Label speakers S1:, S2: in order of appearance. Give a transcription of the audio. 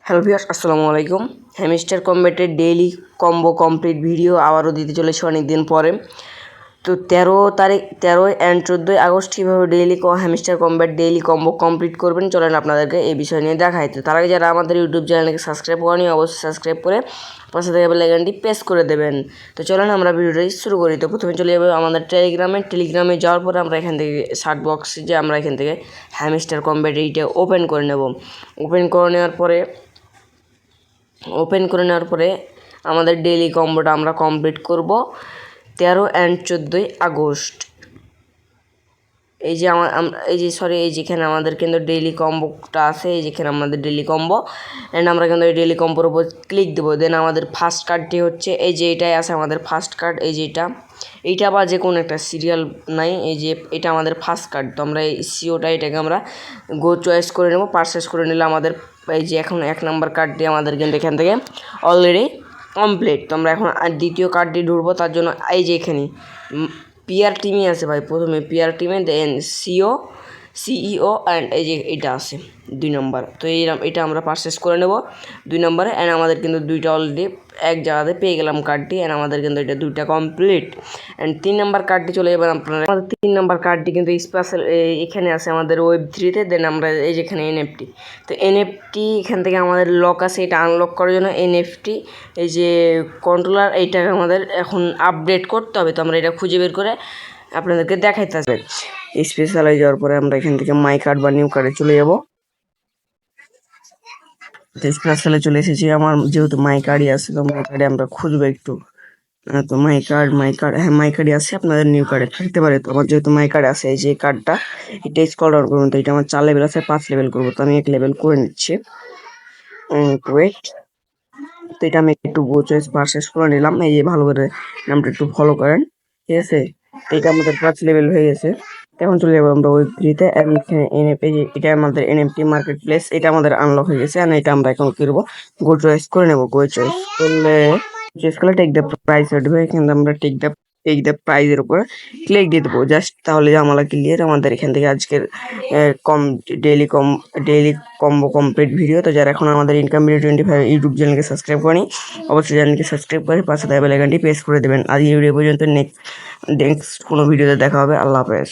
S1: Hello viewers, আসসালামু আলাইকুম। Hamster কম্ব্যাটের ডেইলি কম্বো কমপ্লিট ভিডিও আবারও দিতে চলেছে অনেক দিন পরে। তো 13 অ্যান্ড 14 আগস্ট কীভাবে Hamster Kombat daily combo complete করবেন চলেন আপনাদেরকে এই বিষয় নিয়ে দেখাই। তো তার আগে যারা আমাদের ইউটিউব চ্যানেলকে সাবস্ক্রাইব করেনি অবশ্যই সাবস্ক্রাইব করে পাশে থেকে বেল আইকনটি প্রেস করে দেবেন। তো চলেন আমরা ভিডিওটি শুরু করি। তো প্রথমে চলে যাবে আমাদের টেলিগ্রামে যাওয়ার পরে আমরা এখান থেকে সার্চ বক্সে যে আমরা এখান থেকে হ্যামস্টার কম্ব্যাট এইটা ওপেন করে নেব। ওপেন করে নেওয়ার পরে আমাদের ডেইলি কম্বোটা আমরা কমপ্লিট করব 13 অ্যান্ড 14 আগস্ট। যেখানে আমাদের কিন্তু ডেইলি কম্বোটা আছে, এই যেখানে আমাদের ডেইলি কম্বো অ্যান্ড আমরা কিন্তু এই ডেইলি কম্বোর উপর ক্লিক দেবো। দেন আমাদের ফার্স্ট কার্ডটি হচ্ছে এই যে এটাই আছে আমাদের ফার্স্ট কার্ড, এই যে এইটা বা যে কোনো একটা সিরিয়াল নাই, এই যে এটা আমাদের ফার্স্ট কার্ড। তো আমরা এই এটাকে আমরা গো চয়েস করে নেব। পারচেস করে নিলে আমাদের এই যে এখন 1 নাম্বার কার্ডটি আমাদের কিন্তু এখান থেকে অলরেডি কমপ্লিট। তো আমরা এখন দ্বিতীয় কার্ডটি ঢুকবো, তার জন্য এই যে এখানে পিআর টিমই আছে ভাই, প্রথমে পিআর টিমে দেন সিইও অ্যান্ড এই যে এটা আছে 2 নম্বর। তো এটা আমরা পারচেস করে নেব 2 নম্বরে। অ্যান্ড আমাদের কিন্তু দুইটা অলরেডি এক জায়গাতে পেয়ে গেলাম কার্ডটি, অ্যান্ড আমাদের কিন্তু এটা দুইটা কমপ্লিট। অ্যান্ড 3 নম্বর কার্ডটি চলে যাবেন আপনারা। আমাদের 3 নম্বর কার্ডটি কিন্তু স্পেশাল এখানে আছে আমাদের Web3-তে। দেন আমরা এই যেখানে এনএফটি, তো এনএফটি এখান থেকে আমাদের লক আছে, এটা আনলক করার জন্য এনএফটি এই যে কন্ট্রোলার এইটাকে আমাদের এখন আপডেট করতে হবে। তো আমরা এটা খুঁজে বের করে আপনাদেরকে দেখাইতে আসবে। স্পেশালাইজ যাওয়ার পরে আমরা এখান থেকে মাই কার্ড বা নিউ কার্ডে চলে যাব। স্পেশালে চলে এসেছি, আমার যেহেতু মাই কার্ডই আছে তো মাই কার্ডে আমরা খুঁজবো একটু। তো মাই কার্ড হ্যাঁ মাই কার্ডই আছে, আপনাদের নিউ কার্ডে থাকতে পারে। তো আমার যেহেতু মাই কার্ড আছে, এই যে কার্ডটা এটা স্ক্রল ডাউন করুন। তো এটা আমার 4 লেভেল আছে, 5 লেভেল করবো। তো আমি 1 লেভেল করে নিচ্ছি। ওয়েট, তো এটা আমি একটু গো চয়েস পারচেস করে নিলাম। এই যে ভালো করে নামটা একটু ফলো করেন, ঠিক আছে। তো এটা আমাদের 5 লেভেল হয়ে গেছে। এখন চলে যাবো আমরা Web3-তে। এটা আমাদের এনএফটি মার্কেট প্লেস, এটা আমাদের আনলক হয়ে গেছে। আর এটা আমরা এখন কি করবো, গো চয়েস করে নেবো। গো চয়েস করলে টেক দ্য প্রাইস উঠবে, কিন্তু আমরা টেক দ্য প্রাইজের উপরে ক্লিক দিয়ে দেবো জাস্ট। তাহলে জামালা ক্লিয়ার। আমাদের এখান থেকে আজকের ডেইলি কম্বো কমপ্লিট ভিডিও। তো যারা এখন আমাদের ইনকাম ভিডিও 25 ইউটিউব চ্যানেলকে সাবস্ক্রাইব করেনি অবশ্যই চ্যানেলকে সাবস্ক্রাইব করে পাশে থাকা বেল আইকনটি প্রেস করে দেবেন। আজ এই ভিডিও পর্যন্ত নেক্সট কোনো ভিডিওতে দেখা হবে। আল্লাহ হাফেজ।